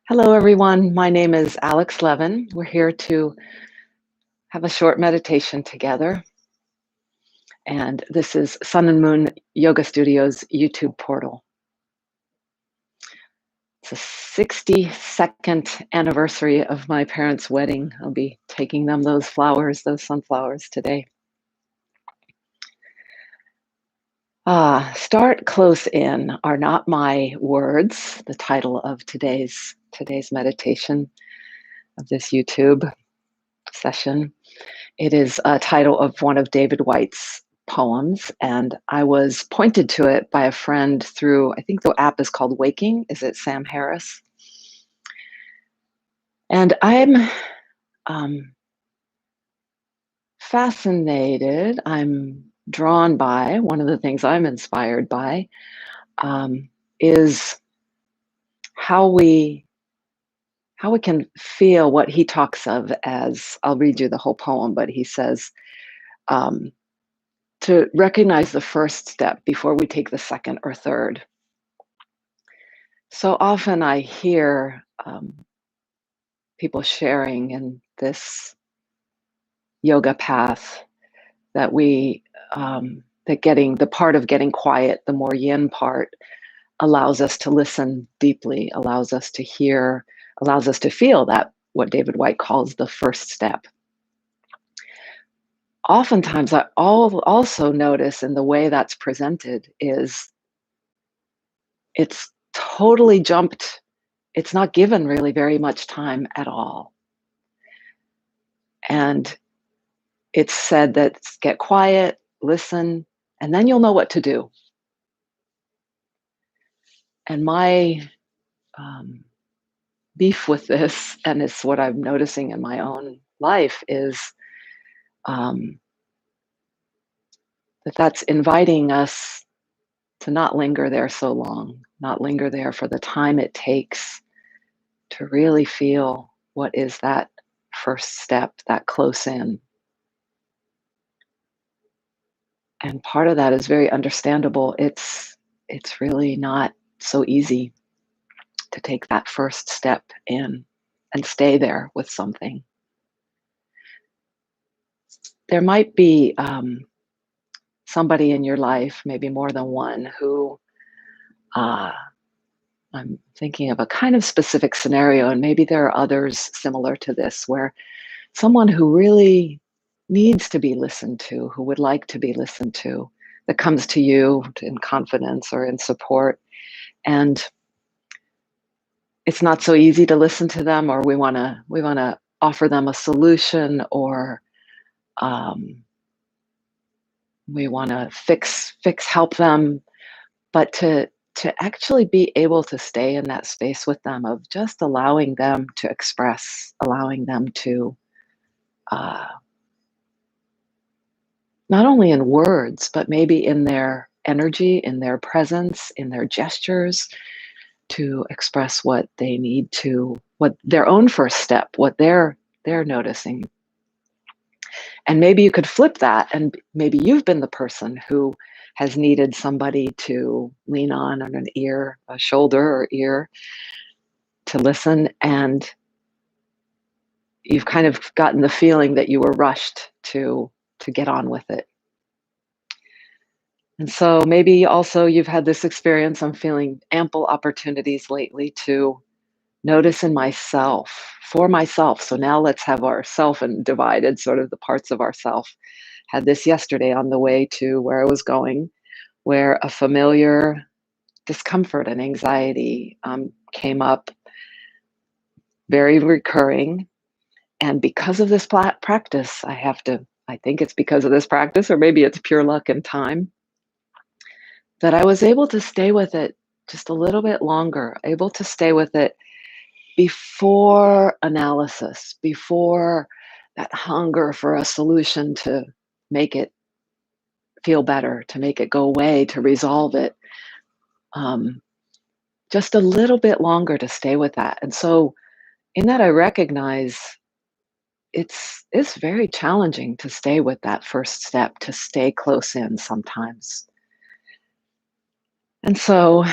Hello, everyone. My name is Alex Levin. We're here to have a short meditation together. And this is Sun and Moon Yoga Studios YouTube portal. It's the 62nd anniversary of my parents' wedding. I'll be taking them those flowers, those sunflowers today. Start close in are not my words, the title of today's meditation of this YouTube session. It is a title of one of David Whyte's poems, and I was pointed to it by a friend through, I think the app is called Waking. Is it Sam Harris? And I'm fascinated, I'm drawn by, one of the things I'm inspired by is how we can feel what he talks of as, I'll read you the whole poem, but he says, to recognize the first step before we take the second or third. So often I hear people sharing in this yoga path that the part of getting quiet, the more yin part, allows us to listen deeply, allows us to hear, allows us to feel that what David Whyte calls the first step. Oftentimes, I also notice in the way that's presented is it's totally jumped. It's not given really very much time at all. And it's said that get quiet, listen, and then you'll know what to do. And my beef with this, and it's what I'm noticing in my own life, is that's inviting us to not linger there so long, not linger there for the time it takes to really feel what is that first step, that close in. And part of that is very understandable. It's really not so easy to take that first step in and stay there with something. There might be somebody in your life, maybe more than one, who I'm thinking of a kind of specific scenario, and maybe there are others similar to this, where someone who really needs to be listened to, who would like to be listened to, that comes to you in confidence or in support, and it's not so easy to listen to them, or we want to offer them a solution, or we want to help them, but to actually be able to stay in that space with them of just allowing them to express, allowing them to not only in words, but maybe in their energy, in their presence, in their gestures, to express what they need to, what their own first step, what they're noticing. And maybe you could flip that, and maybe you've been the person who has needed somebody to lean on an ear, a shoulder or ear, to listen, and you've kind of gotten the feeling that you were rushed to get on with it. And so maybe also you've had this experience. I'm feeling ample opportunities lately to notice in myself, for myself. So now let's have ourself and divided sort of the parts of ourself. Had this yesterday on the way to where I was going, where a familiar discomfort and anxiety came up, very recurring. And because of this practice, I think it's because of this practice, or maybe it's pure luck and time, that I was able to stay with it just a little bit longer, able to stay with it before analysis, before that hunger for a solution to make it feel better, to make it go away, to resolve it. Just a little bit longer to stay with that. And so in that, I recognize it's very challenging to stay with that first step, to stay close in sometimes. And so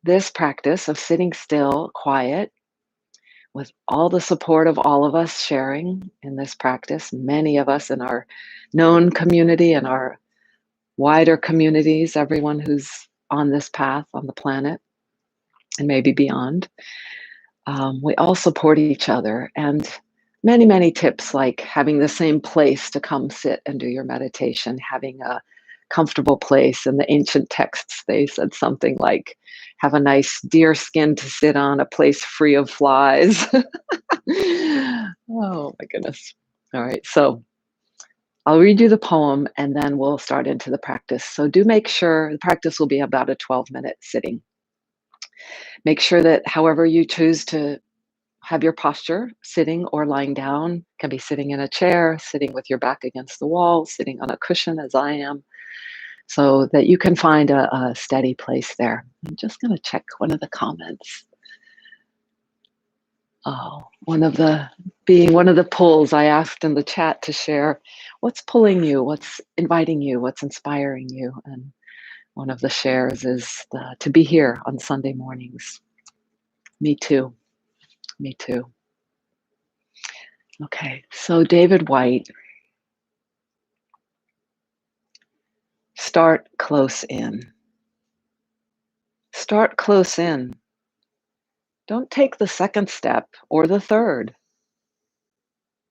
this practice of sitting still, quiet, with all the support of all of us sharing in this practice, many of us in our known community and our wider communities, everyone who's on this path on the planet and maybe beyond. We all support each other, and many, many tips like having the same place to come sit and do your meditation, having a comfortable place. In the ancient texts, they said something like, have a nice deer skin to sit on, a place free of flies. Oh my goodness. All right, so I'll read you the poem and then we'll start into the practice. So do make sure the practice will be about a 12-minute sitting. Make sure that however you choose to have your posture, sitting or lying down, can be sitting in a chair, sitting with your back against the wall, sitting on a cushion as I am, so that you can find a steady place there. I'm just going to check one of the comments. Oh, one of the pulls I asked in the chat to share what's pulling you, what's inviting you, what's inspiring you. And one of the shares is to be here on Sunday mornings. Me too. Me too. Okay, so David White, start close in. Start close in. Don't take the second step or the third.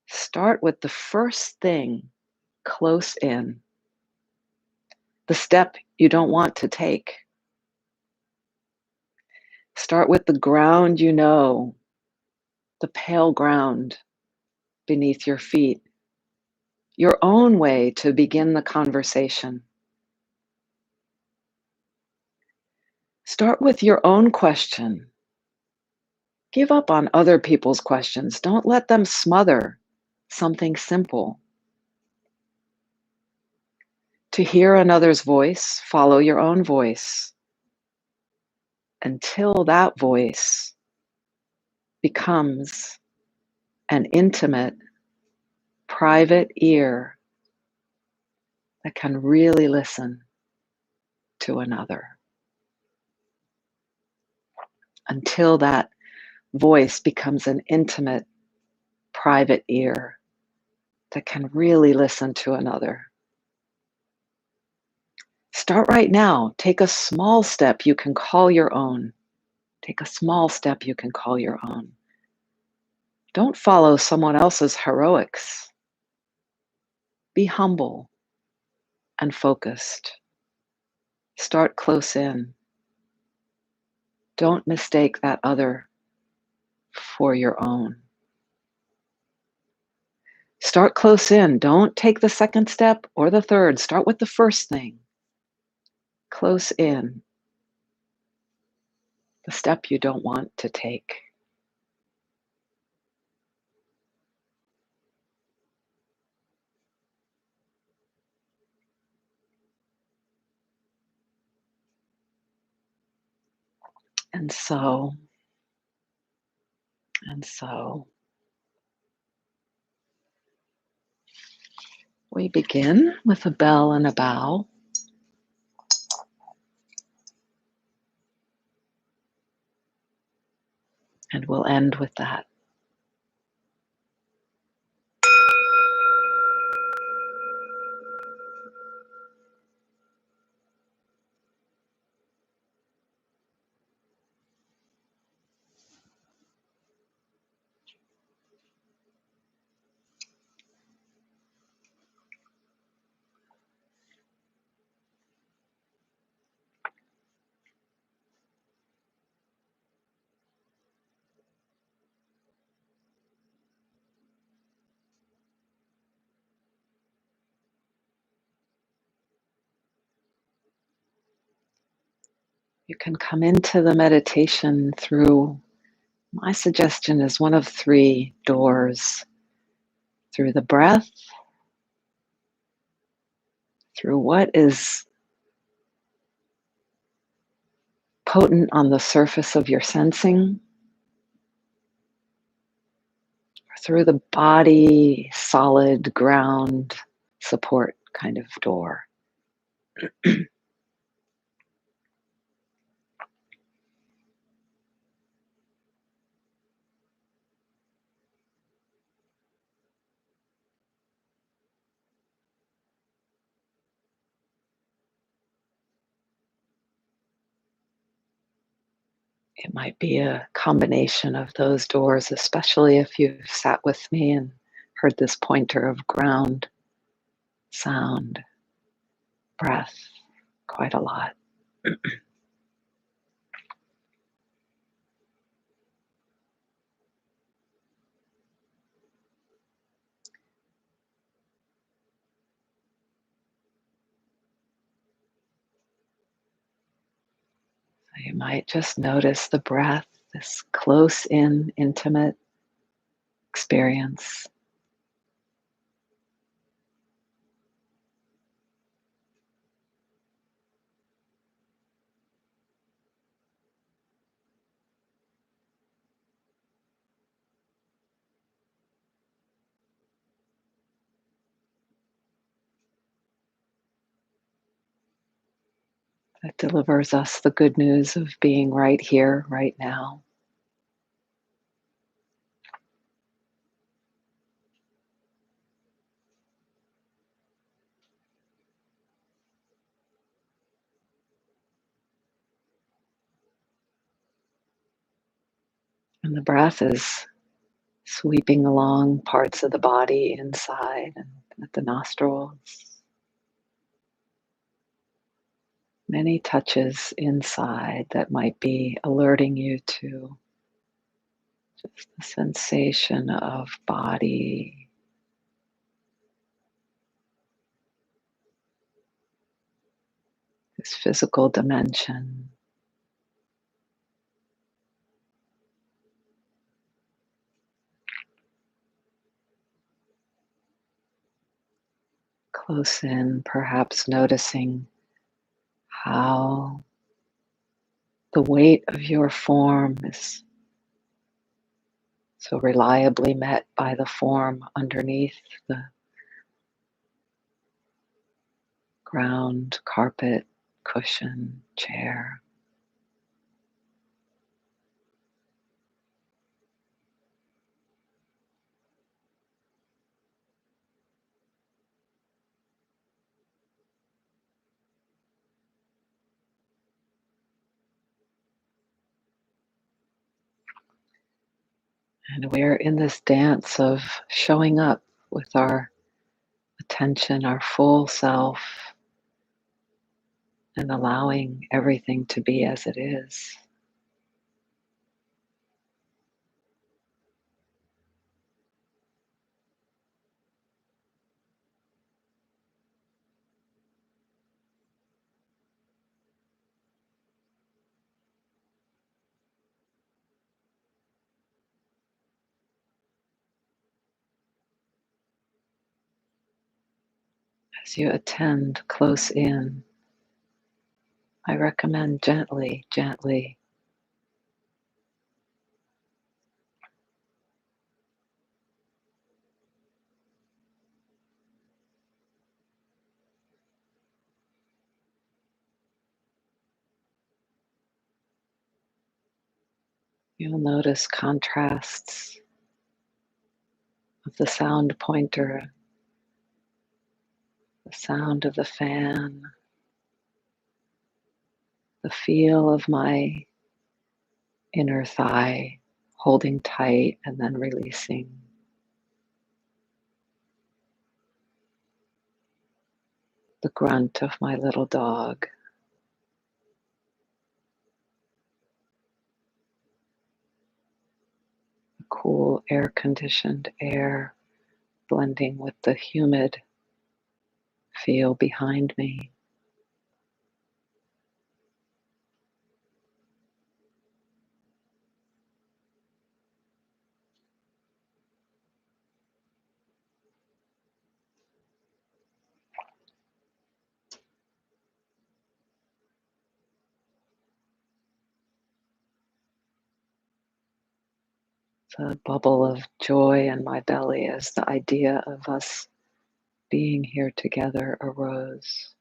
Start with the first thing close in, the step you don't want to take. Start with the ground you know, the pale ground beneath your feet, your own way to begin the conversation. Start with your own question. Give up on other people's questions. Don't let them smother something simple. To hear another's voice, follow your own voice until that voice becomes an intimate, private ear that can really listen to another. Until that voice becomes an intimate, private ear that can really listen to another. Start right now. Take a small step you can call your own. Take a small step you can call your own. Don't follow someone else's heroics. Be humble and focused. Start close in. Don't mistake that other for your own. Start close in. Don't take the second step or the third. Start with the first thing. Close in. The step you don't want to take. And so, we begin with a bell and a bow. And we'll end with that. You can come into the meditation through, my suggestion is one of three doors: through the breath, through what is potent on the surface of your sensing, or through the body, solid ground support kind of door. It might be a combination of those doors, especially if you've sat with me and heard this pointer of ground, sound, breath quite a lot. So you might just notice the breath, this close in, intimate experience that delivers us the good news of being right here, right now. And the breath is sweeping along parts of the body inside and at the nostrils. Many touches inside that might be alerting you to just the sensation of body, this physical dimension. Close in, perhaps noticing how the weight of your form is so reliably met by the form underneath the ground, carpet, cushion, chair. And we're in this dance of showing up with our attention, our full self, and allowing everything to be as it is. As you attend close in, I recommend gently, gently you'll notice contrasts of the sound pointer, the sound of the fan, the feel of my inner thigh holding tight and then releasing, the grunt of my little dog, the cool air-conditioned air blending with the humid feel behind me. It's a bubble of joy in my belly as the idea of us being here together arose.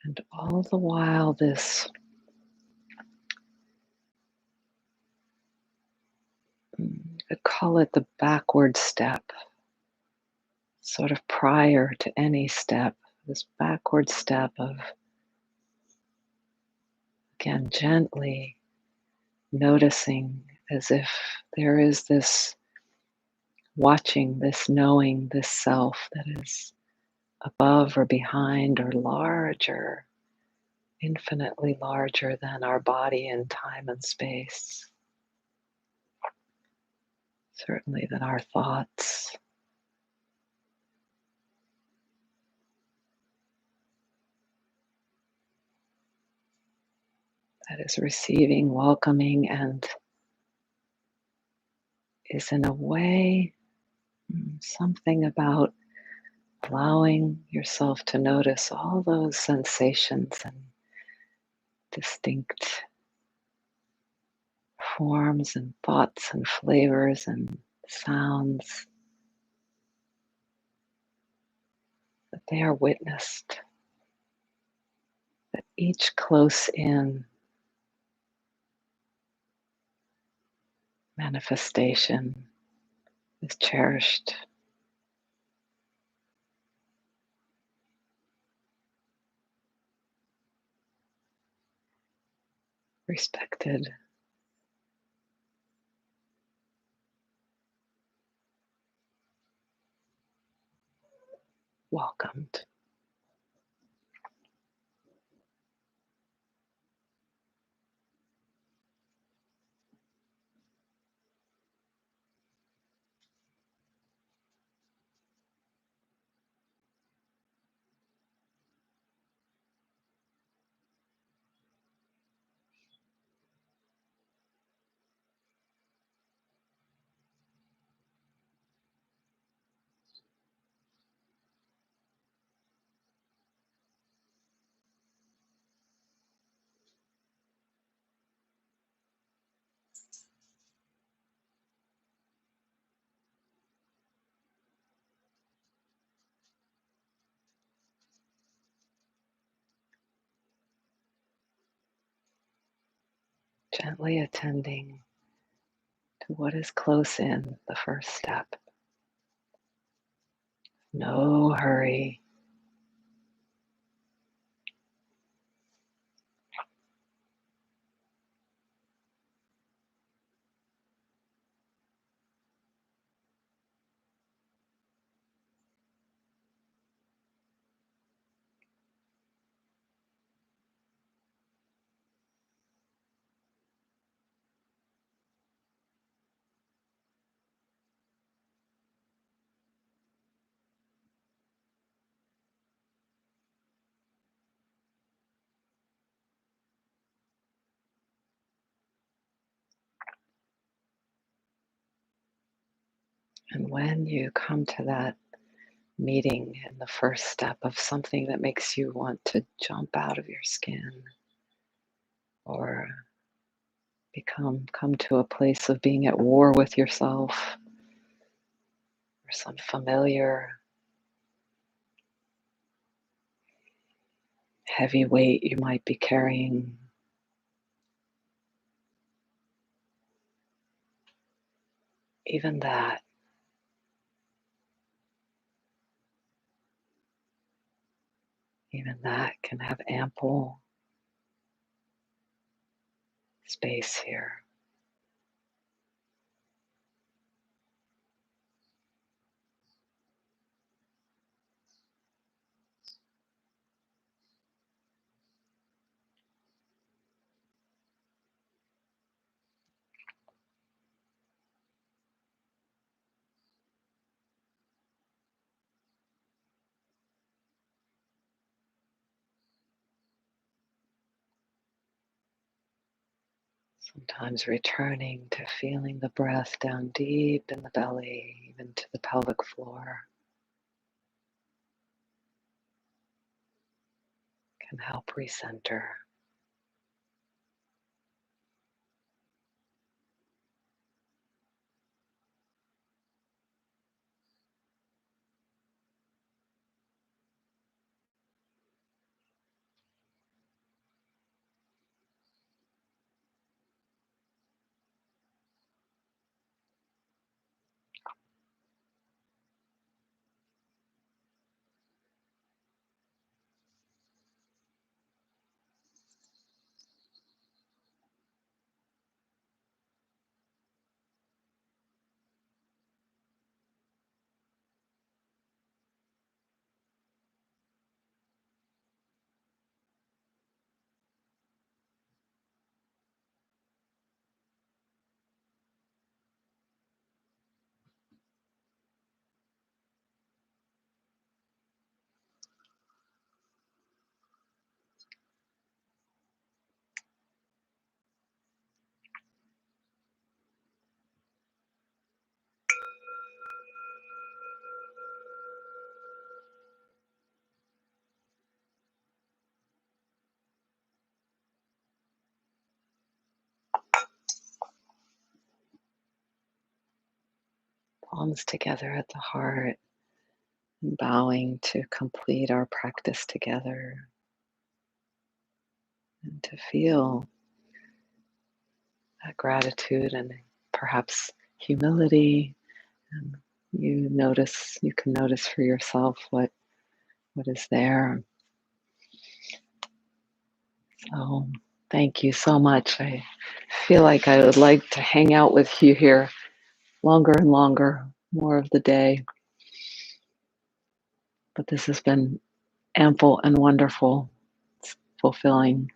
And all the while, this, I call it the backward step, sort of prior to any step, this backward step of, again, gently noticing as if there is this watching, this knowing, this self that is above or behind or larger, infinitely larger than our body in time and space, certainly than our thoughts, that is receiving, welcoming, and is in a way something about allowing yourself to notice all those sensations and distinct forms and thoughts and flavors and sounds, that they are witnessed, that each close in manifestation is cherished, respected, welcomed. Gently attending to what is close in, the first step. No hurry. And when you come to that meeting in the first step of something that makes you want to jump out of your skin or come to a place of being at war with yourself or some familiar heavy weight you might be carrying, even that, even that can have ample space here. Sometimes returning to feeling the breath down deep in the belly, even to the pelvic floor, can help recenter. palms together at the heart, and bowing to complete our practice together and to feel that gratitude and perhaps humility. And you can notice for yourself what is there. So thank you so much. I feel like I would like to hang out with you here longer and longer, more of the day. But this has been ample and wonderful. It's fulfilling.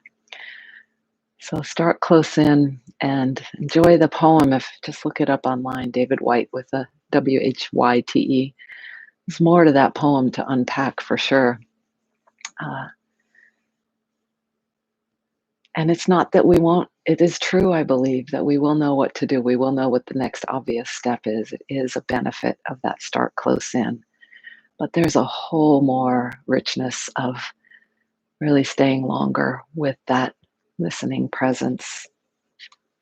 So start close in and enjoy the poem. If just look it up online, David White with a Whyte. There's more to that poem to unpack for sure. Uh, and it's not that we won't, it is true, I believe, that we will know what to do. We will know what the next obvious step is. It is a benefit of that start close in. But there's a whole more richness of really staying longer with that listening presence.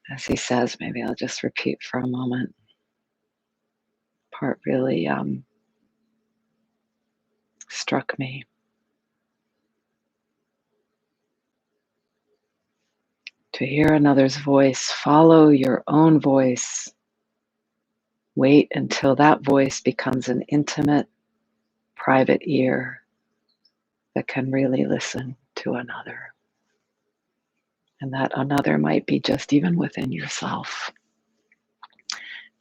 As he says, maybe I'll just repeat for a moment. Part really struck me. To hear another's voice, follow your own voice. Wait until that voice becomes an intimate, private ear that can really listen to another. And that another might be just even within yourself.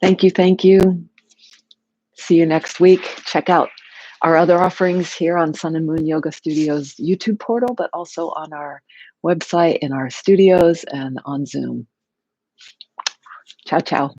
Thank you, thank you. See you next week. Check out our other offerings here on Sun and Moon Yoga Studios YouTube portal, but also on our website, in our studios, and on Zoom. Ciao, ciao.